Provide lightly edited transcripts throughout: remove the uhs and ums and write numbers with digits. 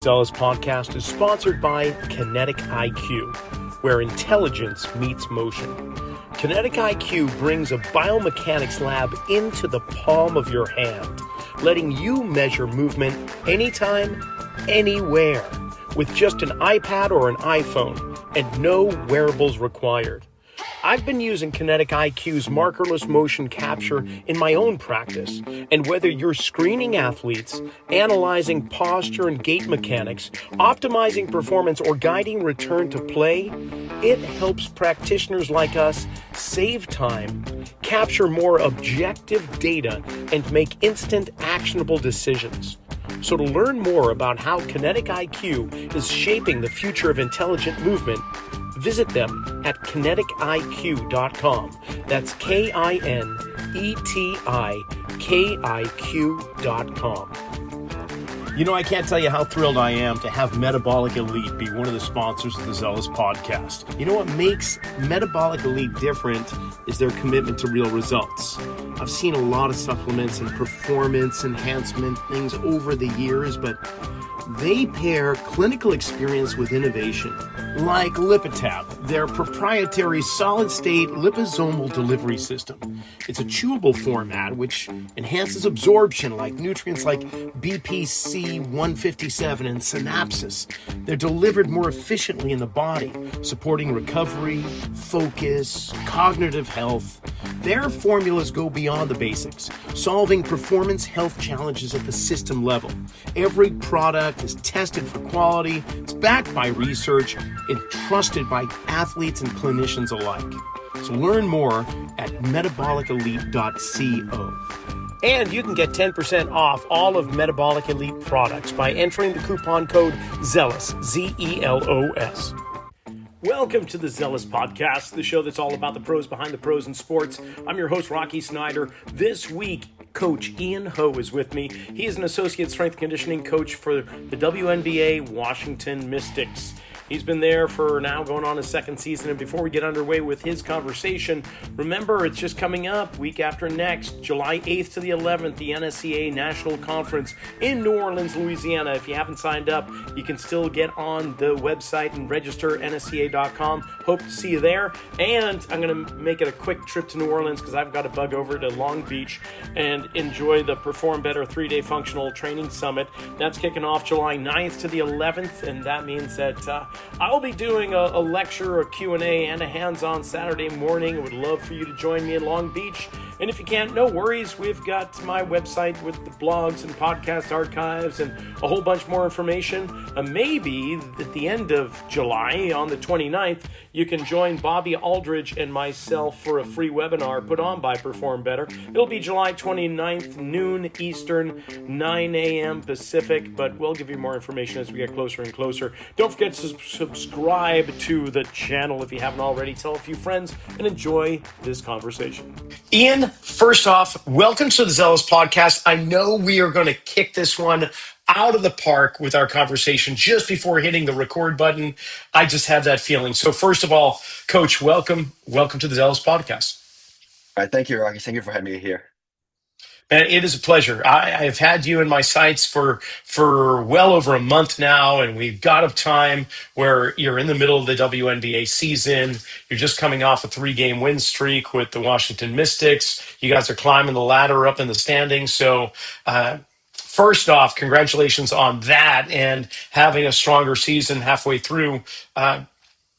Zelos Podcast is sponsored by Kinetic IQ, where intelligence meets motion. Kinetic IQ brings a biomechanics lab into the palm of your hand, letting you measure movement anytime, anywhere, with just an iPad or an iPhone, and no wearables required. I've been using Kinetic IQ's markerless motion capture in my own practice, and whether you're screening athletes, analyzing posture and gait mechanics, optimizing performance, or guiding return to play, it helps practitioners like us save time, capture more objective data, and make instant actionable decisions. So to learn more about how Kinetic IQ is shaping the future of intelligent movement, visit them at kineticiq.com. That's KINETIKIQ.com. You know, I can't tell you how thrilled I am to have Metabolic Elite be one of the sponsors of the Zelos Podcast. You know what makes Metabolic Elite different is their commitment to real results. I've seen a lot of supplements and performance enhancement things over the years, but they pair clinical experience with innovation, like Lipitab, their proprietary solid-state liposomal delivery system. It's a chewable format which enhances absorption like nutrients like BPC 157 and synapses. They're delivered more efficiently in the body, supporting recovery, focus, cognitive health. Their formulas go beyond the basics, solving performance health challenges at the system level. Every product is tested for quality, it's backed by research, and trusted by athletes and clinicians alike. So learn more at metabolicelite.co. And you can get 10% off all of Metabolic Elite products by entering the coupon code ZELOS, Z-E-L-O-S. Welcome to the Zelos Podcast, the show that's all about the pros behind the pros in sports. I'm your host, Rocky Snyder. This week, Coach Ian Ho is with me. He is an associate strength conditioning coach for the WNBA Washington Mystics. He's been there for now going on his second season. And before we get underway with his conversation, remember, it's just coming up week after next, July 8th to the 11th, the NSCA National Conference in New Orleans, Louisiana. If you haven't signed up, you can still get on the website and register, nsca.com. Hope to see you there. And I'm going to make it a quick trip to New Orleans because I've got to bug over to Long Beach and enjoy the Perform Better 3-day functional training summit. That's kicking off July 9th to the 11th, and that means that I'll be doing a lecture, a Q&A, and a hands-on Saturday morning. I would love for you to join me in Long Beach. And if you can't, no worries. We've got my website with the blogs and podcast archives and a whole bunch more information. Maybe at the end of July, on the 29th, you can join Bobby Aldridge and myself for a free webinar put on by Perform Better. It'll be July 29th, noon Eastern, 9 a.m. Pacific, but we'll give you more information as we get closer and closer. Don't forget to subscribe to the channel if you haven't already. Tell a few friends and enjoy this conversation. Ian, first off, welcome to the Zelos Podcast. I know we are going to kick this one out of the park with our conversation just before hitting the record button. I just have that feeling. So first of all, Coach, welcome. Welcome to the Zelos Podcast. All right, thank you, Rocky. Thank you for having me here. Man, it is a pleasure. I've had you in my sights for well over a month now, and we've got a time where you're in the middle of the WNBA season. You're just coming off a 3-game win streak with the Washington Mystics. You guys are climbing the ladder up in the standings. So first off, congratulations on that and having a stronger season halfway through. But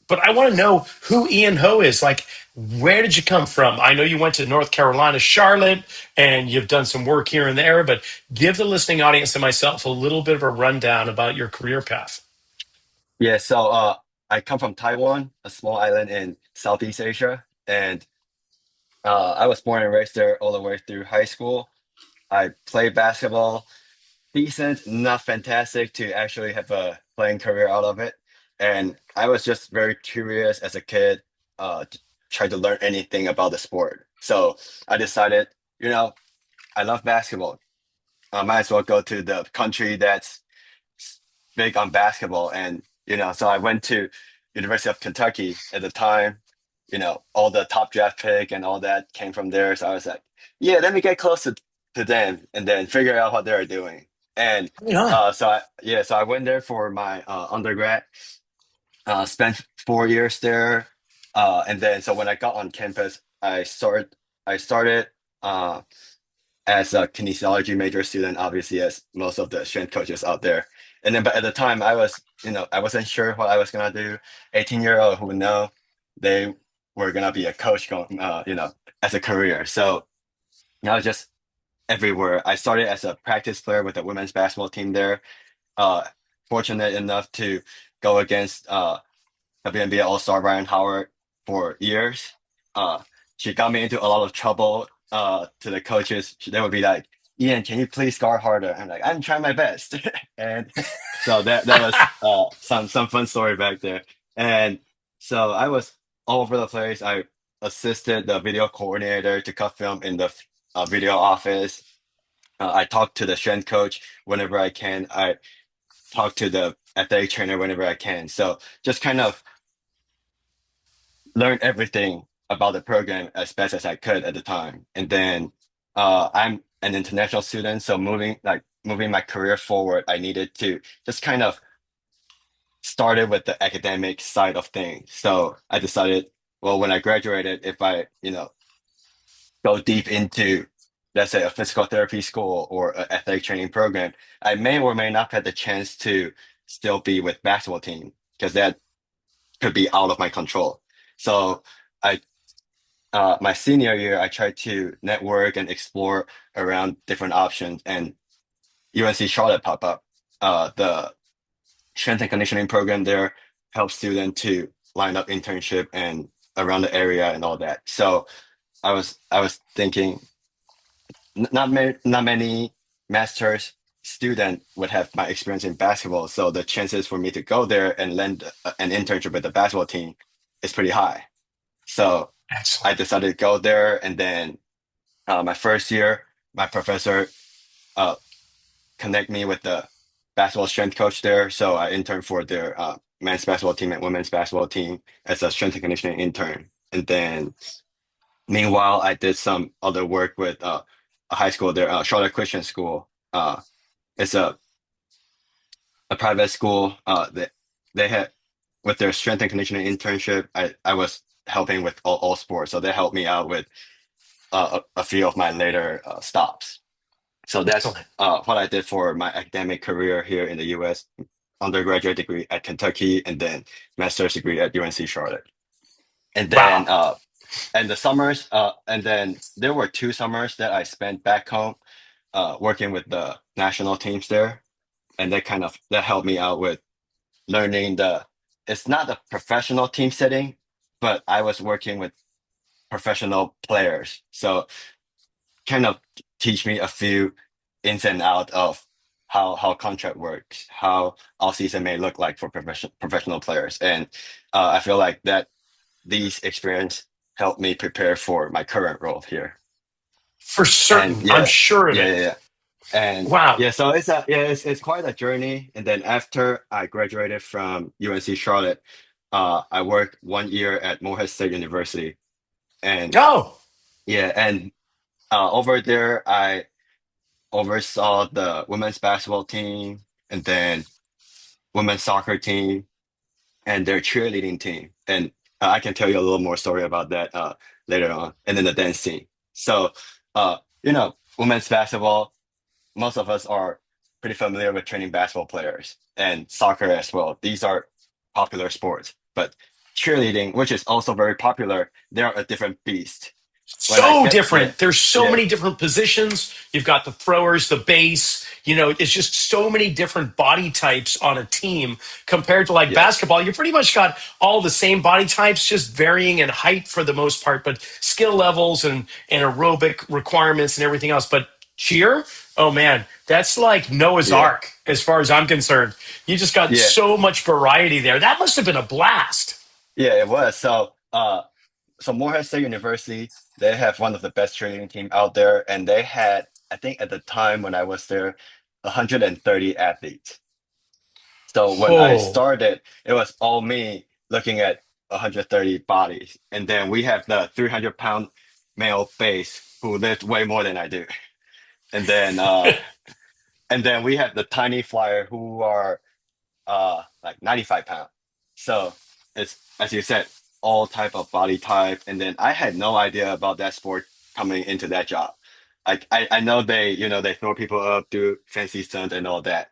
I want to know who Ian Ho is. Like, where did you come from? I know you went to North Carolina, Charlotte, and you've done some work here and there, but give the listening audience and myself a little bit of a rundown about your career path. Yeah, so I come from Taiwan, a small island in Southeast Asia, and I was born and raised there all the way through high school. I played basketball, decent, not fantastic to actually have a playing career out of it. And I was just very curious as a kid, to try to learn anything about the sport. So I decided, I love basketball. I might as well go to the country that's big on basketball. And, so I went to University of Kentucky at the time. All the top draft pick and all that came from there. So I was like, yeah, let me get close to them and then figure out what they're doing. And Yeah. so I went there for my undergrad. Spent 4 years there, and then so when I got on campus, I started uh, as a kinesiology major student, obviously as most of the strength coaches out there. And then, but at the time, I wasn't sure what I was gonna do. 18-year-old who would know they were gonna be a coach going, as a career. So I was just everywhere. I started as a practice player with the women's basketball team there. Uh, Fortunate enough to go against WNBA All-Star Ryan Howard for years. Uh, she got me into a lot of trouble to the coaches. They would be like, Ian, can you please guard harder? I'm like, I'm trying my best. And so that was some fun story back there. And so I was all over the place. I assisted the video coordinator to cut film in the video office. I talked to the strength coach whenever I can. I talk to the athletic trainer whenever I can. So just kind of learn everything about the program as best as I could at the time. And then I'm an international student, so moving my career forward, I needed to just kind of started with the academic side of things. So I decided, well, when I graduated, if I, go deep into, let's say, a physical therapy school or an athletic training program, I may or may not have the chance to still be with basketball team because that could be out of my control. So I my senior year, I tried to network and explore around different options, and UNC Charlotte pop up. The strength and conditioning program there helps students to line up internship and around the area and all that. So I was thinking not many masters student would have my experience in basketball, so the chances for me to go there and land an internship with the basketball team is pretty high. So I Excellent. decided to go there, and then my first year, my professor uh, connect me with the basketball strength coach there. So I interned for their men's basketball team and women's basketball team as a strength and conditioning intern. And then meanwhile, I did some other work with a high school there, Charlotte Christian School. It's a private school. They had with their strength and conditioning internship. I was helping with all sports, so they helped me out with a few of my later stops. So that's Excellent. what I did for my academic career here in the US. Undergraduate degree at Kentucky, and then master's degree at UNC Charlotte. And then Wow. and then there were 2 summers that I spent back home working with the national teams there, and that helped me out with learning the. It's not a professional team setting, but I was working with professional players, so kind of teach me a few ins and out of how contract works, how all season may look like for professional players, and I feel like that these experience helped me prepare for my current role here. For And certain. I'm sure of it. yeah. And Wow. yeah, so it's quite a journey. And then after I graduated from UNC Charlotte, I worked 1 year at Morehead State University, and Oh, yeah, and over there I oversaw the women's basketball team, and then women's soccer team, and their cheerleading team. And I can tell you a little more story about that later on. And then the dance team. So, women's basketball, most of us are pretty familiar with training basketball players and soccer as well. These are popular sports. But cheerleading, which is also very popular, they're a different beast. When I so get, yeah, different. There's so yeah, many different positions. You've got the throwers, the base. It's just so many different body types on a team compared to like yes, basketball. You pretty much got all the same body types, just varying in height for the most part, but skill levels and aerobic requirements and everything else. But cheer, oh man, that's like Noah's yeah, Ark as far as I'm concerned. You just got yeah, so much variety there. That must have been a blast. yeah, it was. So Morehead State University, they have one of the best cheerleading team out there, and they had, I think at the time when I was there, 130 athletes. So when I Oh. started, it was all me looking at 130 bodies, and then we have the 300-pound male base who lift way more than I do, and then And then we have the tiny flyer who are like 95 pounds. So it's, as you said, all type of body type. And then I had no idea about that sport coming into that job. Like I know they, they throw people up, do fancy stunts and all that.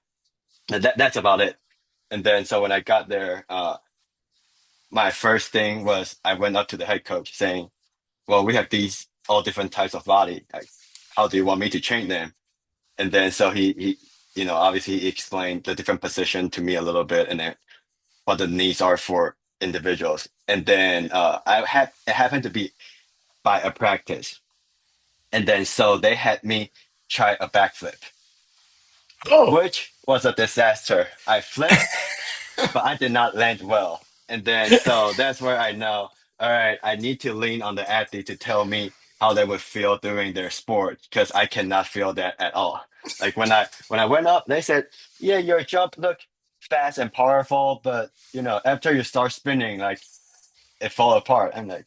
And that's about it. And then so when I got there, my first thing was I went up to the head coach saying, well, we have these all different types of body. Like, how do you want me to train them? And then so obviously he explained the different position to me a little bit, and then what the needs are for individuals. And then it happened to be by a practice. And then so they had me try a backflip, Oh, which was a disaster. I flipped, but I did not land well. And then so that's where I know, all right, I need to lean on the athlete to tell me how they would feel doing their sport because I cannot feel that at all. Like when I went up, they said, yeah, your jump look fast and powerful, but after you start spinning, like it fall apart. I'm like,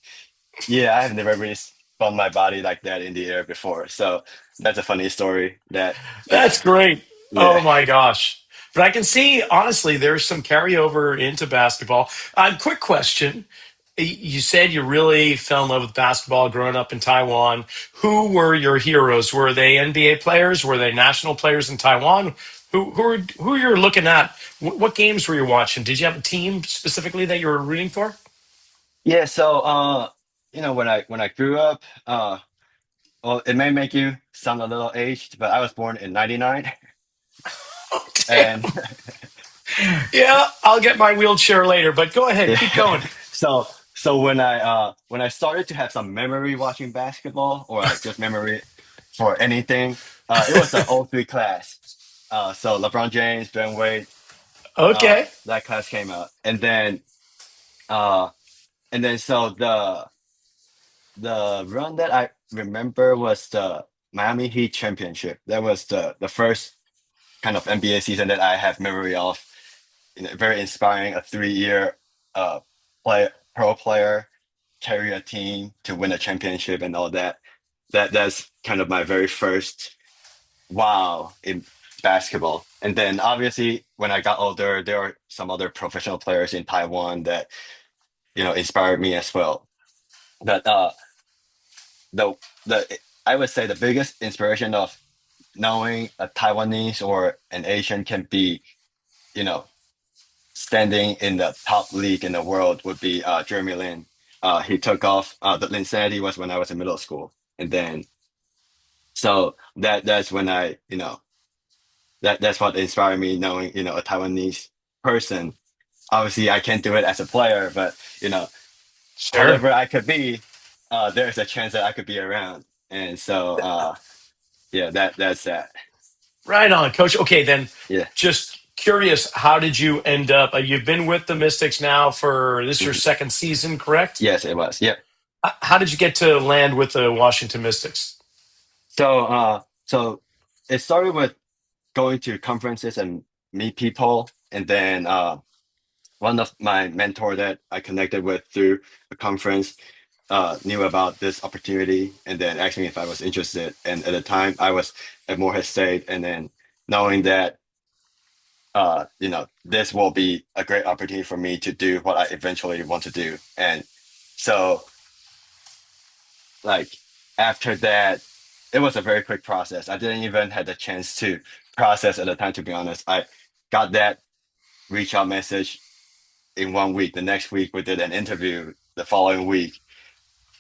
yeah, I have never really spun my body like that in the air before. So that's a funny story that, that's great. Oh yeah. my gosh. But I can see, honestly, there's some carryover into basketball. Quick question. You said you really fell in love with basketball growing up in Taiwan. Who were your heroes? Were they NBA players? Were they national players in Taiwan? Who you're looking at? What games were you watching? Did you have a team specifically that you were rooting for? Yeah, so when I grew up, well, it may make you sound a little aged, but I was born in '99, Oh, and damn. Yeah, I'll get my wheelchair later, but go ahead, yeah, keep going. so when I started to have some memory watching basketball or like just memory for anything, it was the '03 class. So LeBron James, Ben Wade, Okay. that class came out, uh, and then so the run that I remember was the Miami Heat championship. That was the first kind of NBA season that I have memory of. Very inspiring, a 3 year uh pro player carry a team to win a championship and all that. That's kind of my very first wow in basketball. And then obviously when I got older, there were some other professional players in Taiwan that inspired me as well. But the the I would say the biggest inspiration of knowing a Taiwanese or an Asian can be, you know, standing in the top league in the world would be Jeremy Lin. He took off. The Linsanity was when I was in middle school, and then so that's when that's what inspired me knowing a Taiwanese person. Obviously, I can't do it as a player, but Sure. whatever I could be, there's a chance that I could be around, and so yeah, that's that. Right on, coach. Okay, then Yeah. just curious, how did you end up? You've been with the Mystics now for this your Mhm. second season, correct? Yes, it was. Yep. How did you get to land with the Washington Mystics? So it started with going to conferences and meet people, and then one of my mentor that I connected with through a conference knew about this opportunity, and then asked me if I was interested. And at the time, I was more hesitate, and then knowing that this will be a great opportunity for me to do what I eventually want to do, and so like after that, it was a very quick process. I didn't even have the chance to process at the time, to be honest. I got that reach out message in 1 week. The next week we did an interview. The following week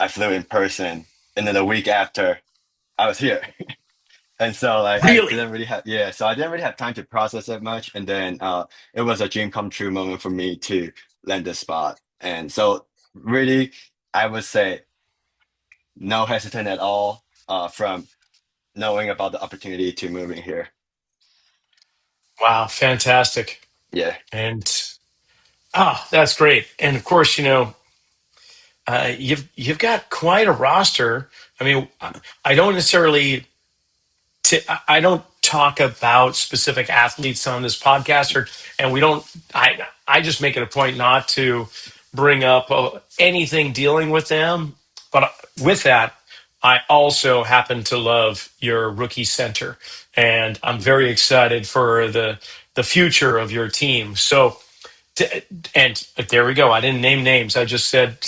I flew in person, and then the week after I was here. And so like I Really? didn't really have yeah, so I didn't really have time to process it much. And then it was a dream come true moment for me to land the spot. And so really I would say no hesitant at all from knowing about the opportunity to moving here. Wow, fantastic. Yeah. And that's great. And of course, you've got quite a roster. I mean, I don't necessarily I don't talk about specific athletes on this podcast, and we don't. I just make it a point not to bring up anything dealing with them. But with that, I also happen to love your rookie center, and I'm very excited for the future of your team. So, and there we go. I didn't name names. I just said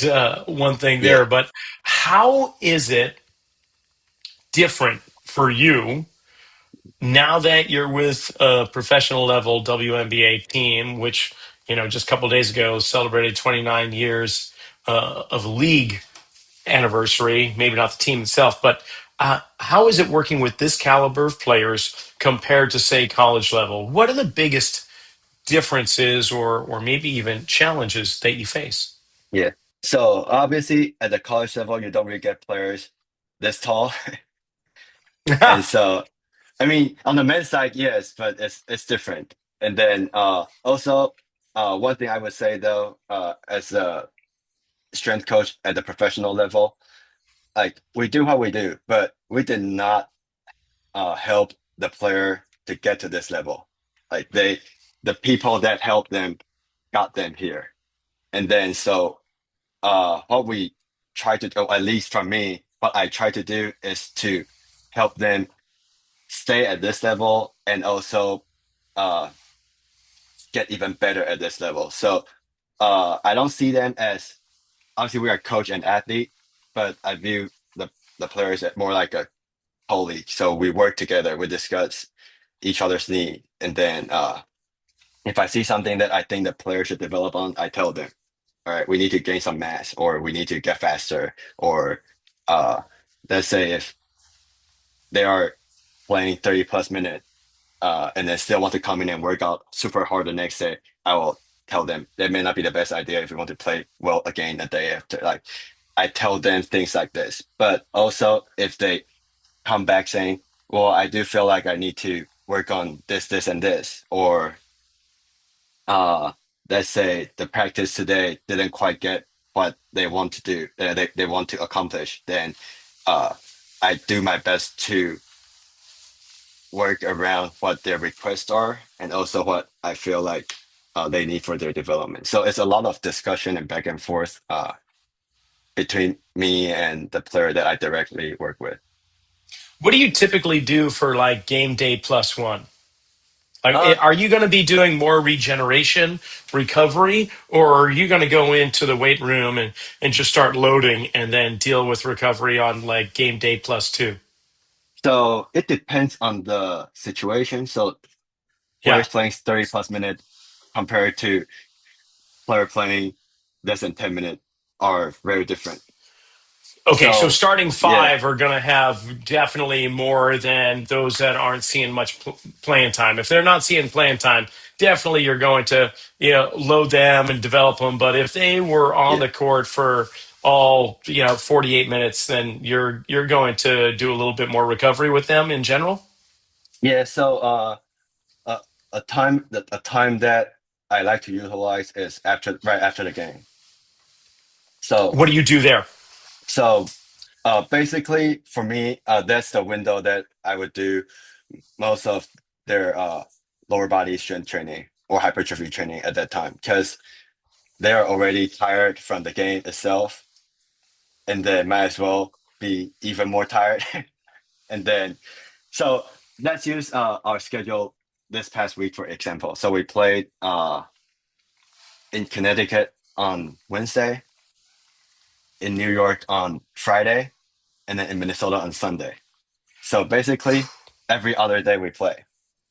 one thing Yeah, there. But how is it different for you now that you're with a professional level WNBA team, which just a couple of days ago celebrated 29 years of league anniversary, maybe not the team itself, but how is it working with this caliber of players compared to, say, college level? What are the biggest differences or maybe even challenges that you face? yeah. So obviously at the college level, you don't really get players this tall. And so I mean on the men's side, yes, but it's different. And then also one thing I would say though, as a strength coach at the professional level, like we do what we do, but we did not help the player to get to this level. Like the people that helped them got them here. And then so what we try to do, at least for me, what I try to do is to help them stay at this level and also uh, get even better at this level. So I don't see them as obviously we are coach and athlete, but I view the players as more like a colleague. So we work together, we discuss each other's need, and then if I see something that I think the player should develop on, I tell them, all right, we need to gain some mass, or we need to get faster, or uh, let's say if they are playing 30 plus minutes and then still want to come in and work out super hard the next day, I will tell them that may not be the best idea if you want to play well again the day after. Like I tell them things like this. But also if they come back saying, well, I do feel like I need to work on this, this, and this, or uh let's say the practice today didn't quite get what they want to do, they want to accomplish, then uh I do my best to work around what their requests are and also what I feel like they need for their development. So it's a lot of discussion and back and forth between me and the player that I directly work with. What do you typically do for like game day plus one? Like, Uh, are you going to be doing more regeneration, recovery, or are you going to go into the weight room and just start loading and then deal with recovery on like game day plus two? so it depends on the situation. So Yeah. players playing 30 plus minutes compared to player playing less than 10 minutes are very different. Okay, so So starting yeah, five are going to have definitely more than those that aren't seeing much playing time. If they're not seeing playing time, definitely you're going to load them and develop them. But if they were on yeah, the court for all 48 minutes, then you're going to do a little bit more recovery with them in general. yeah. So a, a time that I like to utilize is after right after the game. So What do you do there? so basically for me, that's the window that I would do most of their lower body strength training or hypertrophy training at that time because they're already tired from the game itself, and they might as well be even more tired. And then so let's use our schedule this past week for example. So we played in Connecticut on Wednesday, in New York on Friday, and then in Minnesota on Sunday. So basically, every other day we play.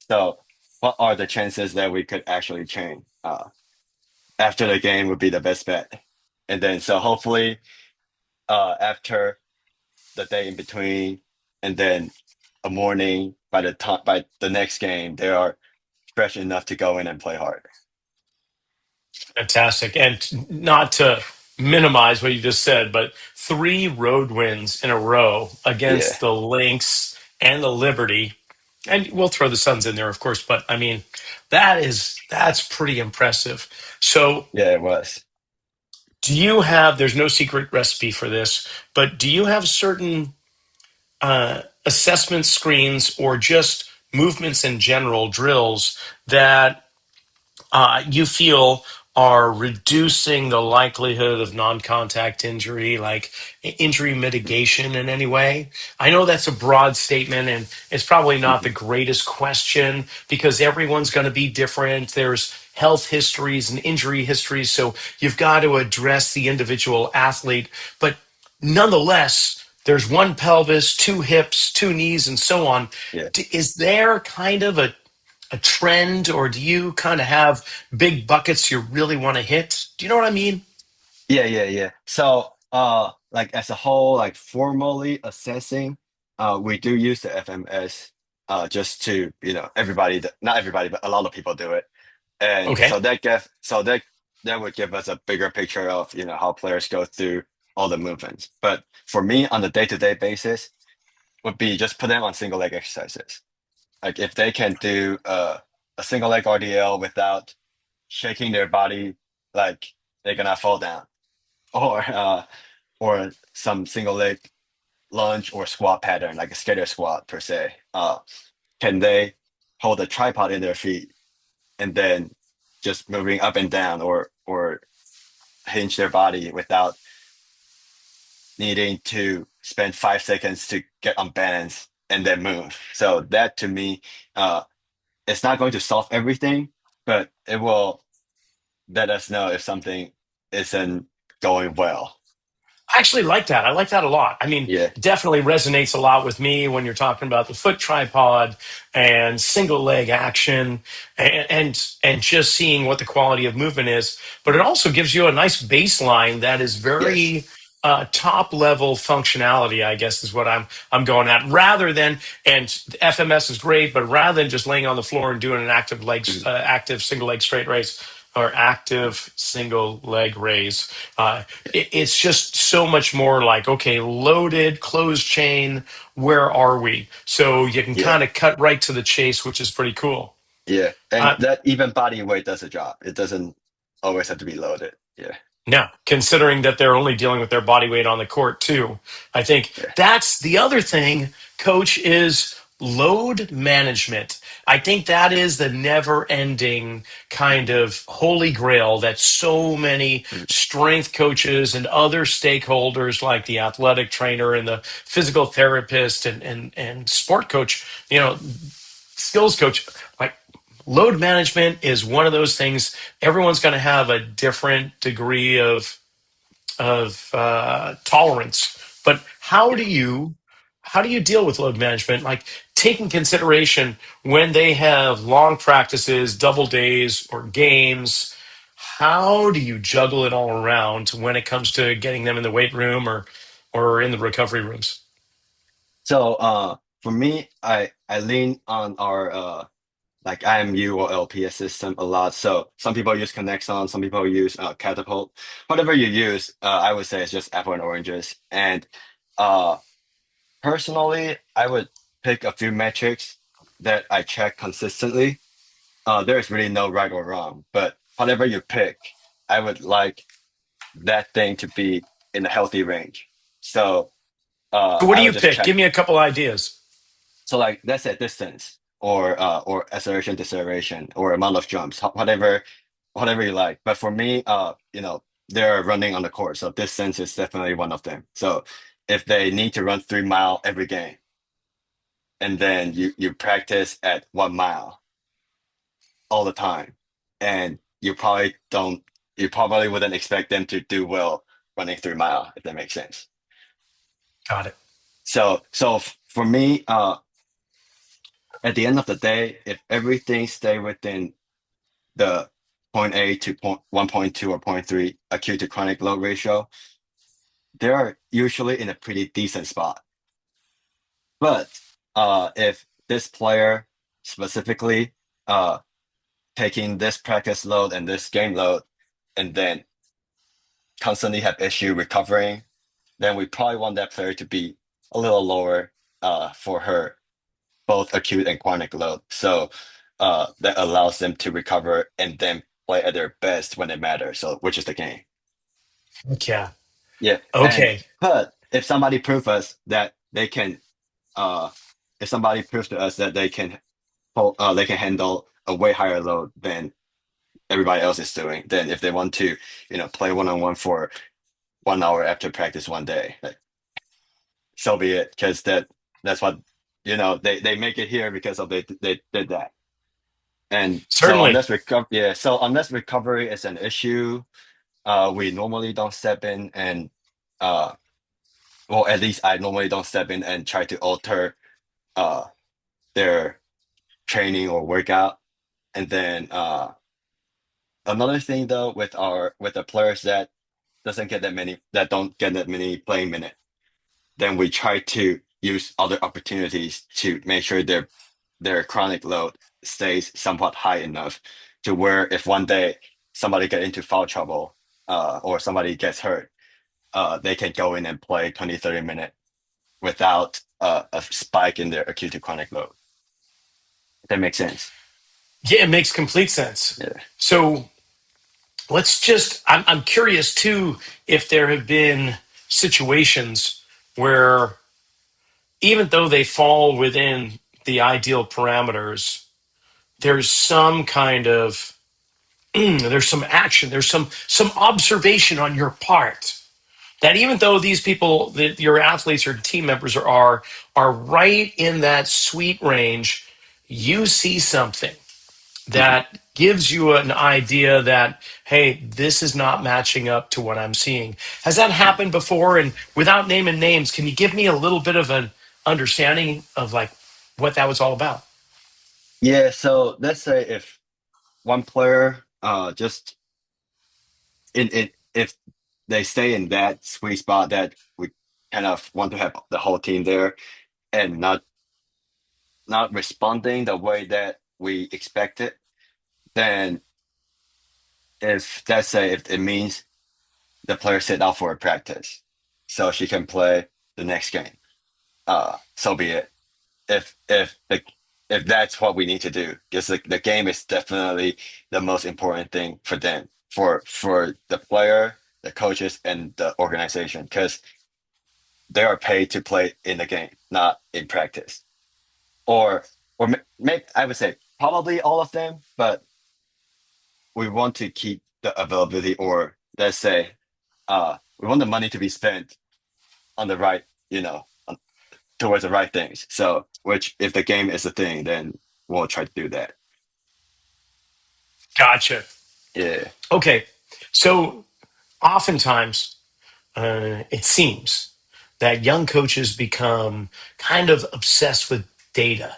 So what are the chances that we could actually train? After the game would be the best bet. And then so hopefully after the day in between and then a morning by the next game, they are fresh enough to go in and play hard. Fantastic. And not to minimize what you just said, but three road wins in a row Yeah. against the Lynx and the Liberty. And we'll throw the Suns in there, of course, but I mean, that's pretty impressive. So Yeah, it was. there's no secret recipe for this, but do you have certain assessment screens or just movements in general, drills that you feel are reducing the likelihood of non-contact injury, like injury mitigation in any way? I know that's a broad statement and it's probably not the Mhm. greatest question because everyone's going to be different. There's health histories and injury histories, so you've got to address the individual athlete. But nonetheless, there's one pelvis, two hips, two knees, and so on. Yeah. Is there kind of a trend, or do you kind of have big buckets you really want to hit? Do you know what I mean? Yeah. So, like as a whole, like formally assessing, we do use the FMS, just to, everybody, not everybody, but a lot of people do it. And Okay. so that would give us a bigger picture of, how players go through all the movements. But for me, on the day-to-day basis, would be just put them on single leg exercises. Like if they can do a single leg RDL without shaking their body, like they're gonna fall down, or some single leg lunge or squat pattern, like a skater squat per se. Can they hold a tripod in their feet and then just moving up and down, or hinge their body without needing to spend 5 seconds to get on balance and then move? So that to me, it's not going to solve everything, but it will let us know if something isn't going well. I actually like that. I like that a lot. I mean, Yeah. definitely resonates a lot with me when you're talking about the foot tripod and single leg action and just seeing what the quality of movement is. But it also gives you a nice baseline that is Yes. very top level functionality, I guess is what I'm going at. Rather than, and FMS is great, but rather than just laying on the floor and doing an Mhm. active single leg straight raise or active single leg raise. It's just so much more like, okay, loaded, closed chain, where are we? So you can Yeah. kind of cut right to the chase, which is pretty cool. Yeah. And Uh, that even body weight does a job. It doesn't always have to be loaded. Yeah. Now, considering that they're only dealing with their body weight on the court too, I think Yeah. that's the other thing, coach, is load management. I think that is the never ending kind of holy grail that so many Mhm. strength coaches and other stakeholders like the athletic trainer and the physical therapist and sport coach, skills coach, like load management is one of those things. Everyone's going to have a different degree of tolerance, but Yeah. how do you deal with load management? Like taking consideration when they have long practices, double days, or games. How do you juggle it all around when it comes to getting them in the weight room or in the recovery rooms? So, for me, I lean on our like IMU or LPS system a lot. So some people use Connexon, some people use Catapult. Whatever you use, I would say it's just apple and oranges. And uh, personally, I would pick a few metrics that I check consistently. There is really no right or wrong, but whatever you pick, I would like that thing to be in a healthy range. So So what do I would you just pick? check. Give me a couple ideas. So like that's a distance or acceleration, deceleration, or amount of jumps, whatever you like. But for me, they're running on the court, so distance is definitely one of them. So if they need to run 3 mile every game, and then you practice at 1 mile all the time, and you probably wouldn't expect them to do well running 3 mile, if that makes sense. Got it. So for me, at the end of the day, if everything stay within the point A to 1.2 or point 0.3 acute to chronic load ratio, they're usually in a pretty decent spot. But if this player specifically uh, taking this practice load and this game load, and then constantly have issue recovering, then we probably want that player to be a little lower for her both acute and chronic load. So that allows them to recover and then play at their best when it matters. So which is the game. Yeah. Yeah. And Okay. but if somebody proves us that they can uh if somebody proves to us that they can handle a way higher load than everybody else is doing. Then if they want to, play one-on-one for 1 hour after practice one day, like, so be it, because that's what they make it here because of they did that. And so Certainly. unless recovery is an issue, we normally don't step in and uh well, at least I normally don't step in and try to alter uh their training or workout. And then another thing though with the players that don't get that many playing minutes, then we try to use other opportunities to make sure their chronic load stays somewhat high enough to where if one day somebody get into foul trouble or somebody gets hurt, they can go in and play 20-30 minutes without a spike in their acute to chronic load. If that makes sense. Yeah, it makes complete sense. Yeah. So I'm curious too, if there have been situations where even though they fall within the ideal parameters, there's some kind of there's some action, there's some observation on your part that even though these people, your athletes or team members are right in that sweet range, you see something Mhm. that gives you an idea that, hey, this is not matching up to what I'm seeing. Has that happened before? And without naming names, can you give me a little bit of an understanding of like what that was all about? Yeah, so let's say if one player just in if they stay in that sweet spot that we kind of want to have the whole team there and not responding the way that we expected, then if let's say if it means the player sit out for a practice so she can play the next game, so be it. If that's what we need to do, because the game is definitely the most important thing for them, for the player, the coaches, and the organization, because they are paid to play in the game, not in practice. Or I would say probably all of them, but we want to keep the availability, or let's say, we want the money to be spent on the right, towards the right things. So, which if the game is a thing, then we'll try to do that. Gotcha. Yeah. Okay. So oftentimes, it seems that young coaches become kind of obsessed with data.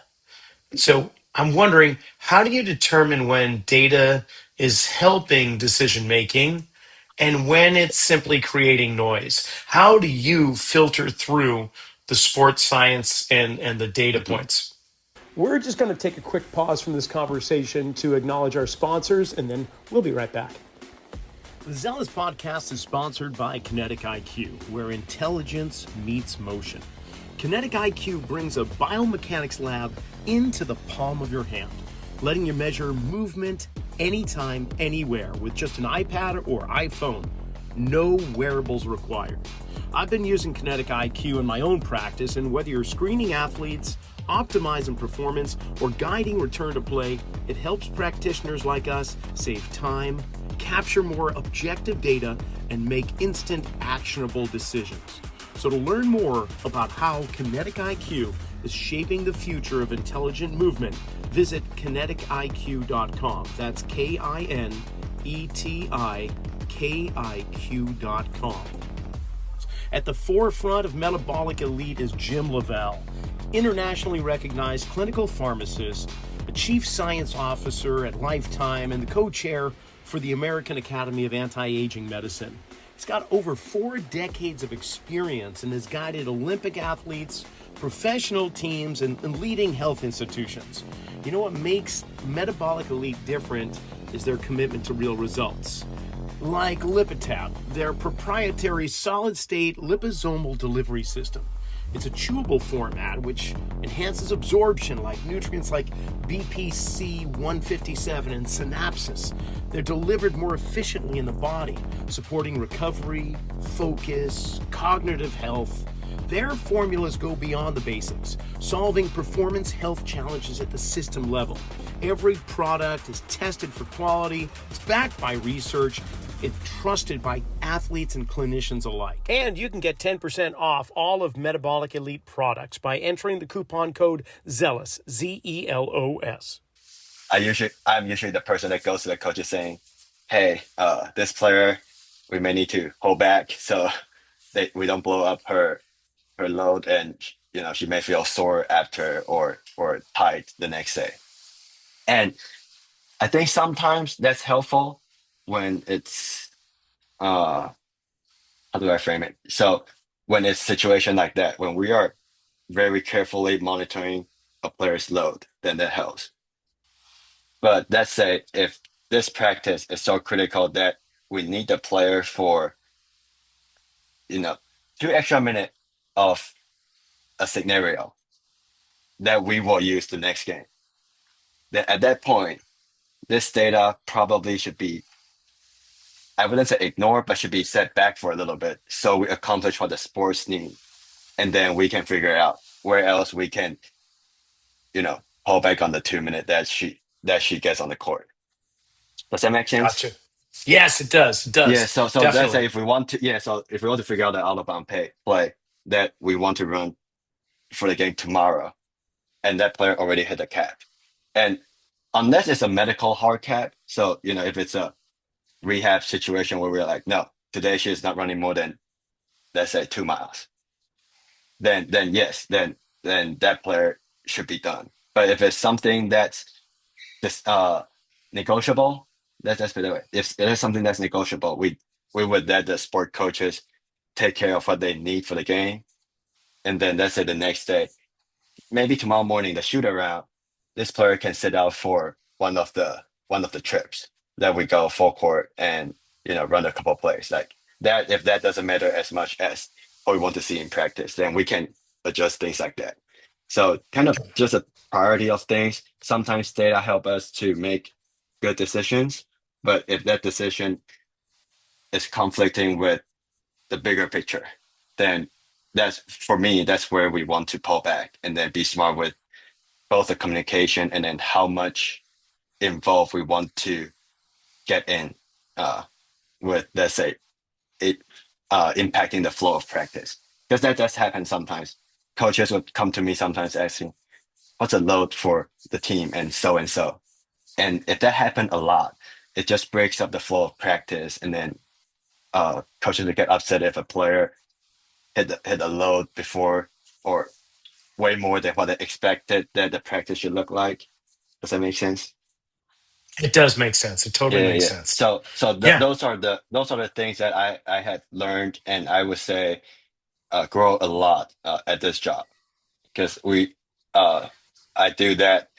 So I'm wondering, how do you determine when data is helping decision making and when it's simply creating noise? How do you filter through the sports science and the data Mhm. points? We're just going to take a quick pause from this conversation to acknowledge our sponsors, and then we'll be right back. The Zelos Podcast is sponsored by Kinetic IQ, where intelligence meets motion. Kinetic IQ brings a biomechanics lab into the palm of your hand, letting you measure movement anytime, anywhere with just an iPad or iPhone. No wearables required. I've been using Kinetic IQ in my own practice, and whether you're screening athletes, optimizing performance, or guiding return to play, it helps practitioners like us save time, capture more objective data, and make instant actionable decisions. So to learn more about how Kinetic IQ is shaping the future of intelligent movement, visit kinetikiq.com. That's KINETIKIQ.com. At the forefront of metabolic elite is Jim Lavelle, internationally recognized clinical pharmacist, a chief science officer at Lifetime, and the co-chair for the American Academy of Anti-Aging Medicine. He's got over 4 decades of experience and has guided Olympic athletes, professional teams, and leading health institutions. You know what makes Metabolic Elite different is their commitment to real results. Like Lipitab, their proprietary solid-state liposomal delivery system. It's a chewable format which enhances absorption like nutrients like BPC 157 and synapses. They're delivered more efficiently in the body, supporting recovery, focus, cognitive health. Their formulas go beyond the basics, solving performance health challenges at the system level. Every product is tested for quality, it's backed by research, it's trusted by athletes and clinicians alike. And you can get 10% off all of Metabolic Elite products by entering the coupon code ZELOS, ZELOS. I'm usually the person that goes to the coaches saying, "Hey, this player, we may need to hold back so we don't blow up her load, and she may feel sore after or tight the next day." And I think sometimes that's helpful when it's how do I frame it? So when it's a situation like that, when we are very carefully monitoring a player's load, then that helps. But that said, if this practice is so critical that we need the player for, you know, 2 extra minutes of a scenario that we will use the next game, then at that point, this data probably should be, I wouldn't say ignored, but should be set back for a little bit so we accomplish what the sports need. And then we can figure out where else we can, pull back on the 2 minute that she gets on the court. Does that make sense? Gotcha. Yes, it does. It Yeah, does. so let's say Definitely. if we want to, yeah, so if we want to figure out the out of bound play that we want to run for the game tomorrow, and that player already hit the cap, and unless it's a medical hard cap, so if it's a rehab situation where we're like, no, today she is not running more than, let's say, 2 miles, then yes, then that player should be done. But if it's something that's just negotiable, let's put it that way. If it is something that's negotiable, we would let the sport coaches take care of what they need for the game, and then let's say the next day, maybe tomorrow morning, the shoot around, this player can sit out for one of the trips that we go full court and run a couple plays like that. If that doesn't matter as much as what we want to see in practice, then we can adjust things like that. So kind of just a priority of things. Sometimes data help us to make good decisions, but if that decision is conflicting with the bigger picture, then that's for me, that's where we want to pull back and then be smart with both the communication and then how much involved we want to get in uh, with, let's say, it impacting the flow of practice. Because that does happen sometimes. Coaches would come to me sometimes asking, what's the load for the team and so and so. And if that happened a lot, it just breaks up the flow of practice. And then coaches would get upset if a player hit a load before or way more than what they expected that the practice should look like. Does that make sense? It does make sense. It totally Yeah, makes yeah. sense. So Yeah. those are the things that I have learned, and I would say grow a lot at this job because uh I do that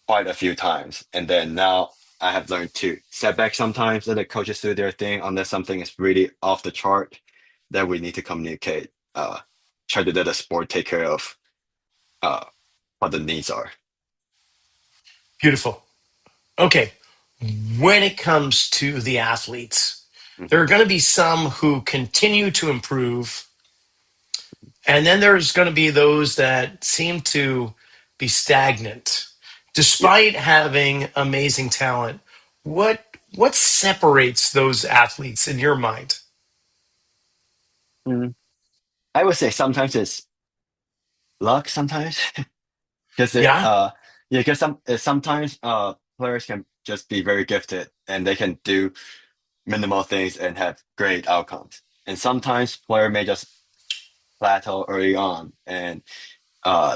quite a few times, and then now I have learned to set back sometimes, let the coaches do their thing unless something is really off the chart that we need to communicate. Try to let the sport take care of uh what the needs are. Beautiful. Okay. When it comes to the athletes, there Hmm. are going to be some who continue to improve, and then there's going to be those that seem to be stagnant Yeah. despite having amazing talent. What separates those athletes in your mind? Mhm. I would say sometimes it's luck, sometimes because Yeah, yeah, because sometimes players can just be very gifted and they can do minimal things and have great outcomes. And sometimes player may just plateau early on and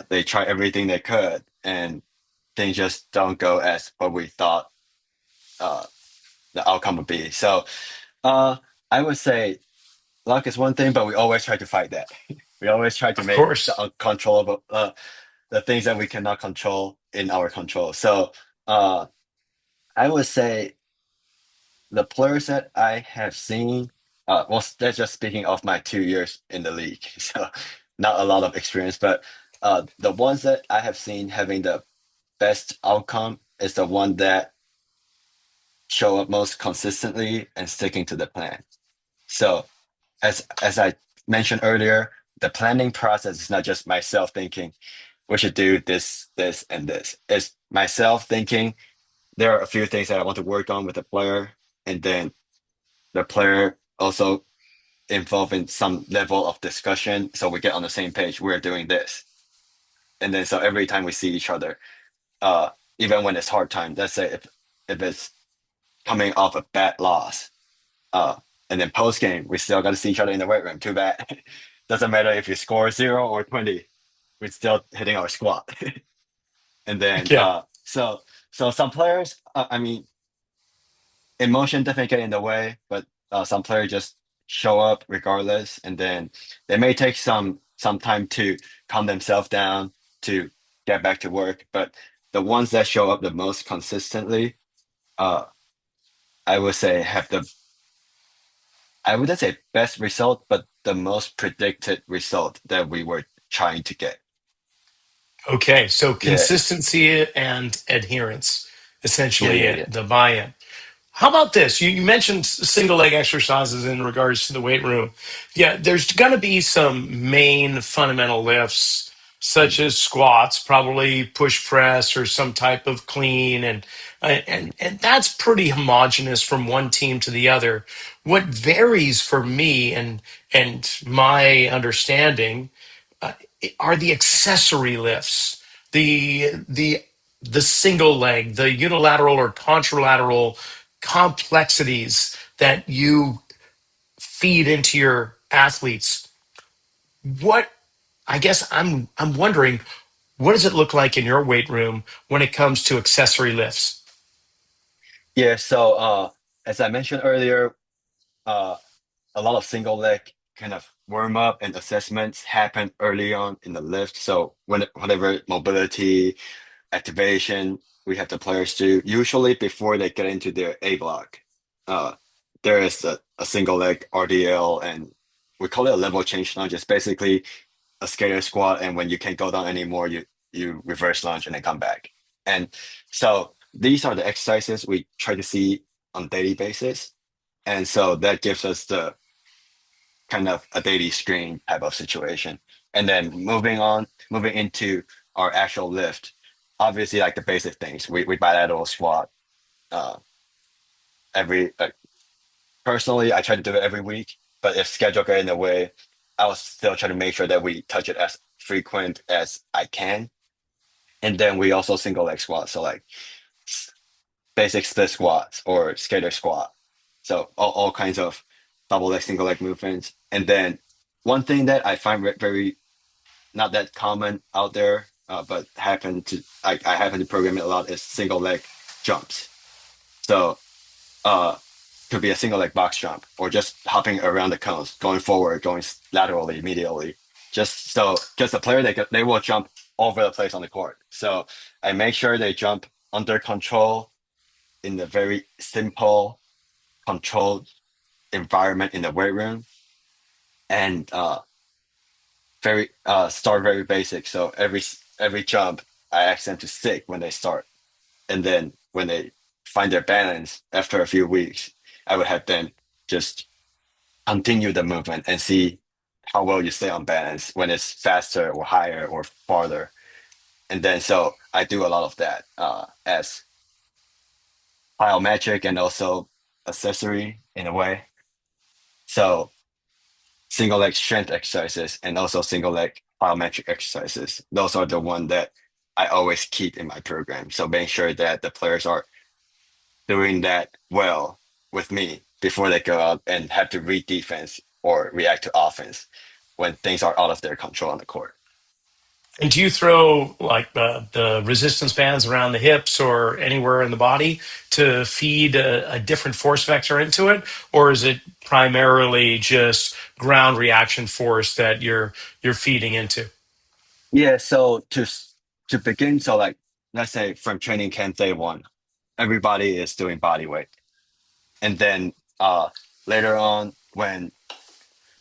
they try everything they could and things just don't go as what we thought uh, the outcome would be. So uh, I would say luck is one thing, but we always try to fight that. We always try to of make the course. uncontrollable, the things that we cannot control in our control. So uh, I would say the players that I have seen, well, that's just speaking of my 2 years in the league, so not a lot of experience, but the ones that I have seen having the best outcome is the one that show up most consistently and sticking to the plan. So as I mentioned earlier, the planning process is not just myself thinking we should do this, this, and this. It's myself thinking there are a few things that I want to work on with the player, and then the player also involved in some level of discussion, so we get on the same page. We're doing this, and then so every time we see each other, uh, even when it's hard time, let's say if it's coming off a bad loss, uh, and then post game, we still got to see each other in the weight room. Too bad. Doesn't matter if you score 0 or 20, we're still hitting our squat. And then Yeah. so some players, I mean, emotion definitely get in the way, but some players just show up regardless, and then they may take some time to calm themselves down to get back to work. But the ones that show up the most consistently, uh, I would say have the I wouldn't say best result, but the most predicted result that we were trying to get. Okay. So Yeah, consistency and adherence, yeah, essentially yeah, yeah. the buy-in. How about this? You mentioned single leg exercises in regards to the weight room. Yeah, there's going to be some main fundamental lifts, such Mhm. as squats, probably push press or some type of clean, and that's pretty homogenous from one team to the other. What varies for me and my understanding uh, are the accessory lifts, the the single leg, the unilateral or contralateral complexities that you feed into your athletes. What I guess I'm wondering, what does it look like in your weight room when it comes to accessory lifts? Yeah, so as I mentioned earlier, uh, a lot of single leg kind of warm up and assessments happen early on in the lift. So whenever mobility, activation, we have the players do, usually before they get into their A block, uh, there is a single leg RDL, and we call it a level change lunge. It's basically a skater squat, and when you can't go down anymore, you reverse lunge and then come back. And so these are the exercises we try to see on a daily basis. And so that gives us the kind of a daily screen type of situation. And then moving into our actual lift, obviously like the basic things, we bilateral squat. Uh, every Personally, I try to do it every week, but if schedule get in the way, I will still try to make sure that we touch it as frequent as I can. And then we also single leg squat, so like s- basic split squats or skater squat. So all kinds of double leg, single leg movements. And then one thing that I find very not that common out there, but I happen to program it a lot is single leg jumps. So uh, could be a single leg box jump or just hopping around the cones, going forward, going laterally, medially. Just so because the player they will jump over the place on the court. So I make sure they jump under control in the very simple controlled environment in the weight room, and very start very basic. So every jump I ask them to stick when they start, and then when they find their balance after a few weeks, I would have them just continue the movement and see how well you stay on balance when it's faster or higher or farther. And then so I do a lot of that as plyometric and also accessory in a way. So single leg strength exercises and also single leg plyometric exercises. Those are the one that I always keep in my program. So make sure that the players are doing that well with me before they go out and have to read defense or react to offense when things are out of their control on the court. And do you throw like the resistance bands around the hips or anywhere in the body to feed a different force vector into it, or is it primarily just ground reaction force that you're feeding into? Yeah, so to begin, so like let's say from training camp day one, everybody is doing body weight. And then later on when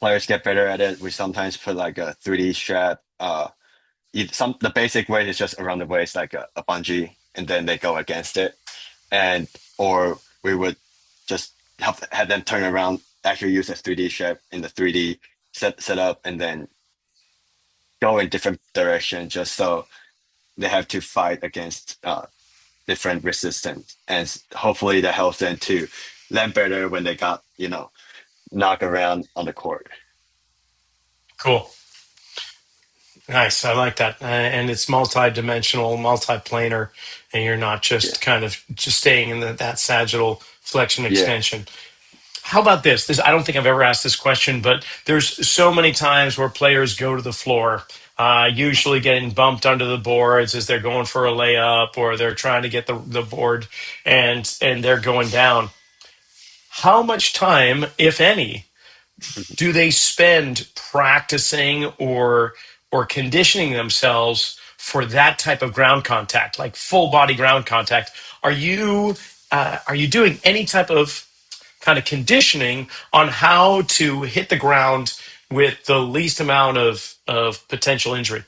players get better at it, we sometimes put like a 3D strap. The basic weight is just around the waist, like a bungee, and then they go against it. And or we would just have them turn around, actually use a 3D strap in the 3D setup, and then go in different directions just so they have to fight against different resistance, and hopefully that helps them to land better when they got knocked around on the court. Cool. Nice. I like that. And it's multi-dimensional, multi-planar, and you're not Yeah, just kind of just staying in that sagittal flexion yeah. extension. How about this? I don't think I've ever asked this question, but there's so many times where players go to the floor, usually getting bumped under the boards as they're going for a layup or they're trying to get the board and they're going down. How much time, if any, do they spend practicing or conditioning themselves for that type of ground contact, like full body ground contact? Are you doing any type of kind of conditioning on how to hit the ground with the least amount of potential injury?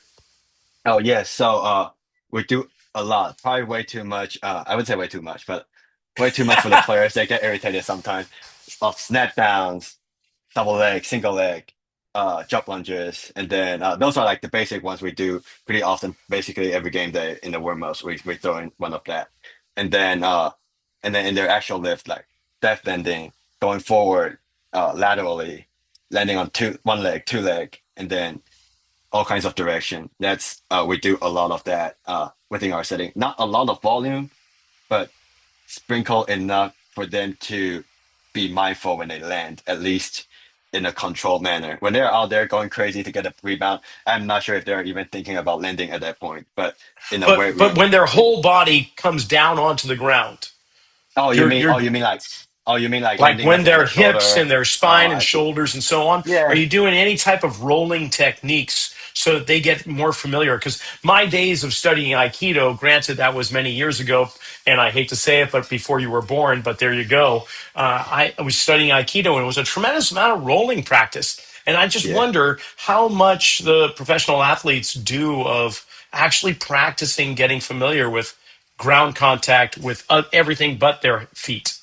Oh yeah, so we do a lot, probably way too much. I would say way too much, but way too much for the players. They get irritated sometimes of snap downs, double leg, single leg, jump lunges, and then those are like the basic ones we do pretty often. Basically, every game day in the warm ups, we throw in one of that, and then uh, and then in their actual lift, like death bending, going forward, laterally, landing on one leg, two leg, and then all kinds of direction. That's we do a lot of that within our setting. Not a lot of volume, but sprinkle enough for them to be mindful when they land, at least in a controlled manner. When they're out there going crazy to get a rebound, I'm not sure if they're even thinking about landing at that point. But in a weight But room, when their yeah. whole body comes down onto the ground, Oh, you you're mean you're oh you mean like oh you mean like like landing when left on their the hips shoulder? and their Oh, spine and I see. shoulders and so on, are Yeah, you doing any type of rolling techniques so that they get more familiar? Because my days of studying Aikido, granted that was many years ago, and I hate to say it, but before you were born, but there you go. I was studying Aikido and it was a tremendous amount of rolling practice. And I just yeah. wonder how much the professional athletes do of actually practicing getting familiar with ground contact with everything but their feet.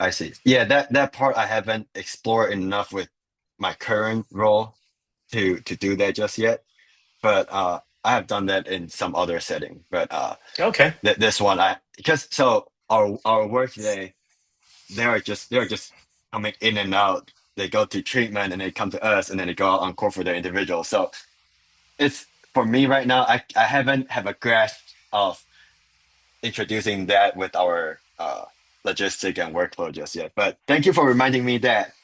I see. Yeah, that part I haven't explored enough with my current role to do that just yet. But I have done that in some other setting. But Okay. this one, I because so our work today, they are just coming in and out. They go to treatment and they come to us and then they go out on court for their individual. So it's for me right now. I haven't have a grasp of introducing that with our logistic and workflow just yet. But thank you for reminding me that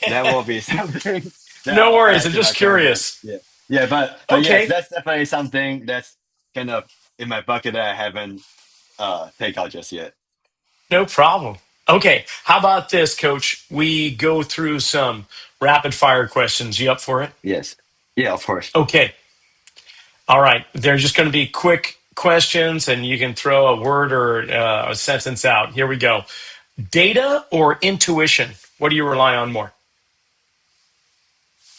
that will be something that No I'll worries. add I'm to my just program. curious. Yeah, yeah, but yes, Okay. that's definitely something that's kind of in my bucket that I haven't take out just yet. No problem. Okay. How about this, coach? We go through some rapid fire questions. You up for it? Yes, yeah, of course. Okay. All right. They're just going to be quick questions and you can throw a word or a sentence out. Here we go. Data or intuition? What do you rely on more?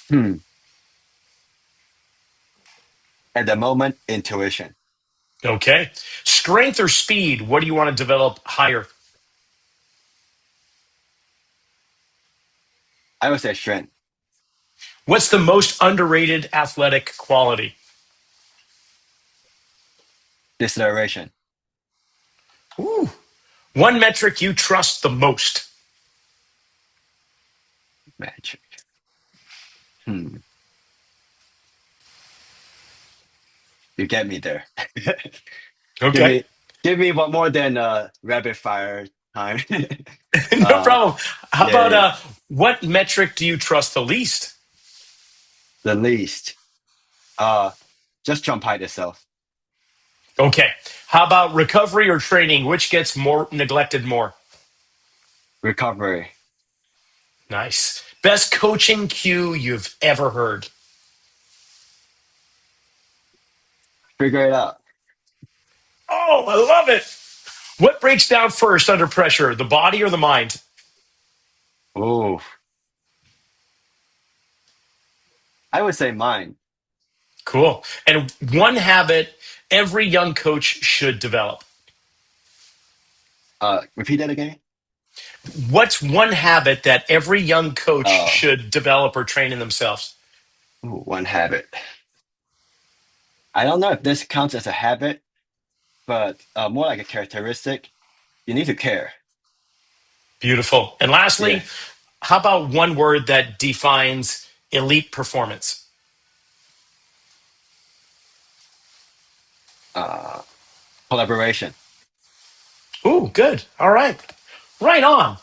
Hmm. At the moment, intuition. Okay. Strength or speed? What do you want to develop higher? I would say strength, What's the most underrated athletic quality? deceleration, Ooh. One metric you trust the most. magic. Hmm. You get me there. give Okay. me give me one more than rapid fire time. No uh, problem. How yeah, about yeah. what metric do you trust the least? The least. Uh, just jump height itself. Okay. How about recovery or training? Which gets more neglected more? Recovery. Nice. Best coaching cue you've ever heard. Figure it out. Oh, I love it. What breaks down first under pressure, the body or the mind? Oh, I would say mine. Cool. And one habit every young coach should develop. Repeat that again. What's one habit that every young coach Uh, should develop or train in themselves? one habit. I don't know if this counts as a habit, but more like a characteristic. You need to care. Beautiful. And Yeah. lastly, how about one word that defines elite performance? Uh, Collaboration. Ooh, good. All right. Right on.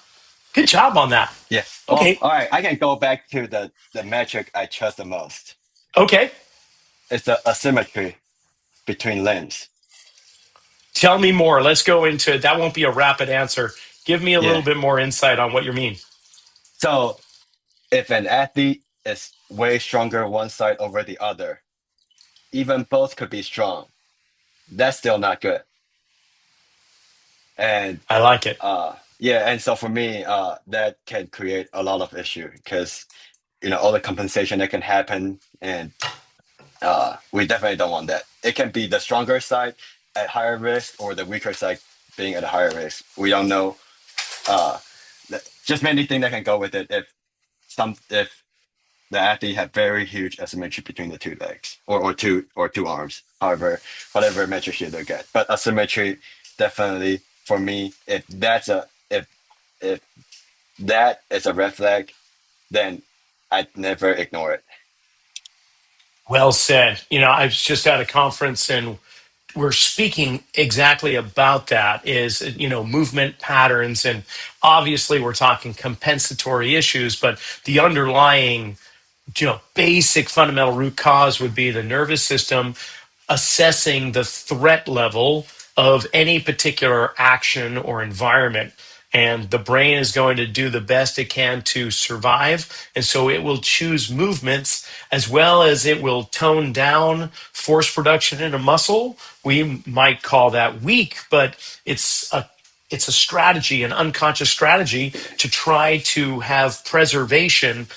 Good job on that. Yeah. Oh, Okay. all right. I can go back to the metric I trust the most. Okay. It's the asymmetry between limbs. Tell me more. Let's go into it. That won't be a rapid answer. Give me a little Yeah. bit more insight on what you mean. So if an athlete is way stronger one side over the other, even both could be strong. That's still not good. And I like it. yeah, and so for me, that can create a lot of issue because all the compensation that can happen, and we definitely don't want that. It can be the stronger side at higher risk or the weaker side being at a higher risk. We don't know. Uh, just many things that can go with it if the athlete had very huge asymmetry between the two legs or two arms, however, whatever metric you look at. But asymmetry definitely for me, if that is a red flag, then I'd never ignore it. Well said. I was just at a conference and we're speaking exactly about that is, movement patterns. And obviously we're talking compensatory issues, but the underlying basic fundamental root cause would be the nervous system assessing the threat level of any particular action or environment. And the brain is going to do the best it can to survive. And so it will choose movements as well as it will tone down force production in a muscle. We might call that weak, but it's a strategy, an unconscious strategy to try to have preservation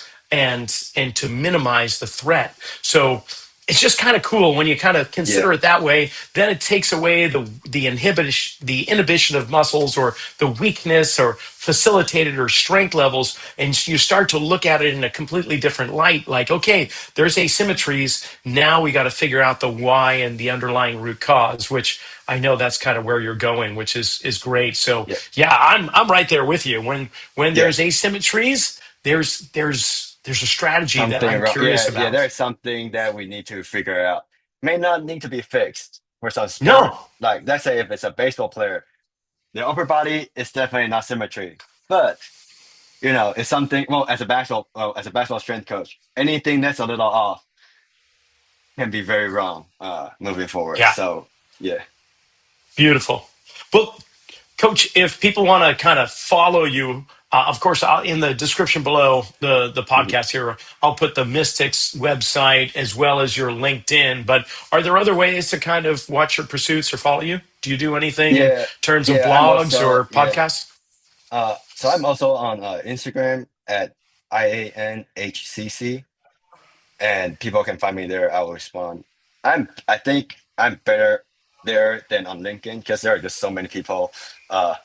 and to minimize the threat. So it's just kind of cool when you kind of Yeah, consider it that way. Then it takes away the inhibition of muscles or the weakness or facilitated or strength levels, and you start to look at it in a completely different light. Like, okay, there's asymmetries. Now we got to figure out the why and the underlying root cause, which I know that's kind of where you're going, which is great. So yeah, yeah, I'm right there with you. When yeah. there's asymmetries, there's a strategy that Something I'm wrong. curious Yeah, yeah. about. There's something that we need to figure out. May not need to be fixed for some sport. No, Like let's say if it's a baseball player, their upper body is definitely not symmetry. But it's something. Well, as a basketball strength coach, anything that's a little off can be very wrong moving forward. yeah, So yeah, beautiful. Well, Coach, if people want to kind of follow you, of course, in the description below the mhm. podcast here, I'll put the Mystics website as well as your LinkedIn. But are there other ways to kind of watch your pursuits or follow you? Do you do anything in Yeah, terms of yeah. I'm blogs also or yeah. podcasts? So I'm also on Instagram at IANHCC, and people can find me there. I will respond. I think I'm better there than on LinkedIn because there are just so many people uh,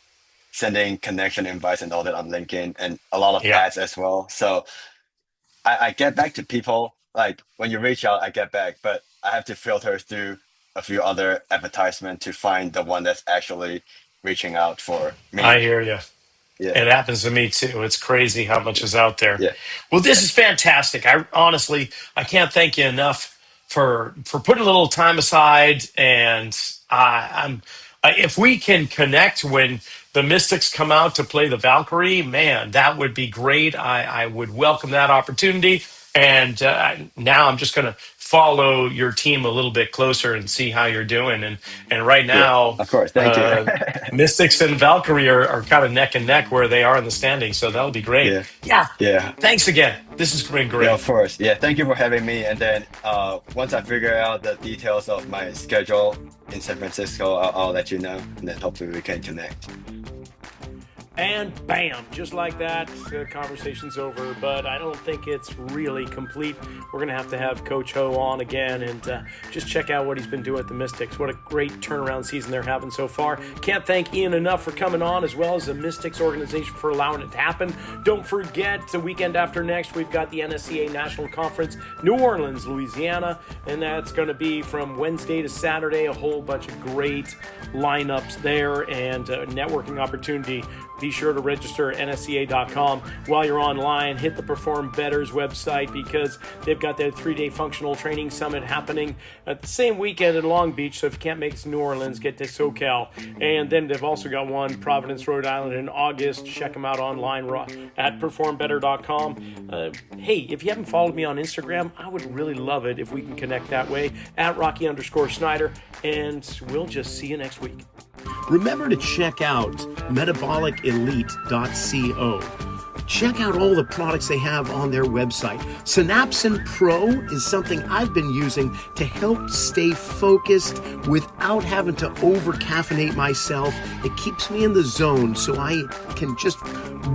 sending connection invites and all that on LinkedIn, and a lot of Yeah, ads as well. So I get back to people like when you reach out, I get back, but I have to filter through a few other advertisements to find the one that's actually reaching out for I me. hear you. Yeah, It happens to me too. It's crazy how much yeah, is out there. yeah. Well, this is fantastic. I honestly, I can't thank you enough for putting a little time aside. And if we can connect when the Mystics come out to play the Valkyrie, man, that would be great. I would welcome that opportunity. And now I'm just going to follow your team a little bit closer and see how you're doing. And right Yeah, now. of course. Thank you. Uh, Mystics and Valkyrie are kind of neck and neck where they are in the standings, so that'll be great. Yeah, Yeah, yeah, thanks again. This has been yeah, great. of course. Yeah, thank you for having me. And then once I figure out the details of my schedule in San Francisco, I'll let you know. And then hopefully we can connect. And bam, just like that, the conversation's over. But I don't think it's really complete. We're going to have Coach Ho on again and just check out what he's been doing at the Mystics. What a great turnaround season they're having so far. Can't thank Ian enough for coming on, as well as the Mystics organization for allowing it to happen. Don't forget, the weekend after next, we've got the NSCA National Conference, New Orleans, Louisiana, and that's going to be from Wednesday to Saturday. A whole bunch of great lineups there and networking opportunity. Be sure to register at nsca.com. While you're online, hit the Perform Better's website because they've got their 3-day functional training summit happening at the same weekend in Long Beach. So if you can't make it to New Orleans, get to SoCal. And then they've also got one Providence, Rhode Island in August. Check them out online at performbetter.com. Hey, if you haven't followed me on Instagram, I would really love it if we can connect that way at Rocky_Snyder. And we'll just see you next week. Remember to check out metabolicelite.co. Check out all the products they have on their website. Synapsin Pro is something I've been using to help stay focused without having to over-caffeinate myself. It keeps me in the zone so I can just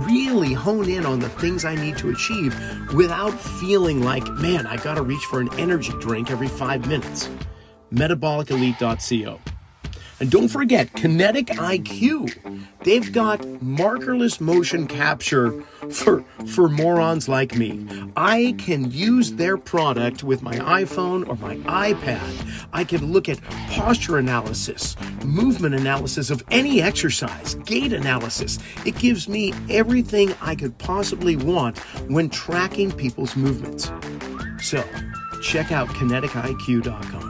really hone in on the things I need to achieve without feeling like, man, I gotta reach for an energy drink every 5 minutes. Metabolicelite.co. And don't forget, Kinetic IQ. They've got markerless motion capture for morons like me. I can use their product with my iPhone or my iPad. I can look at posture analysis, movement analysis of any exercise, gait analysis. It gives me everything I could possibly want when tracking people's movements. So, check out kinetikiq.com.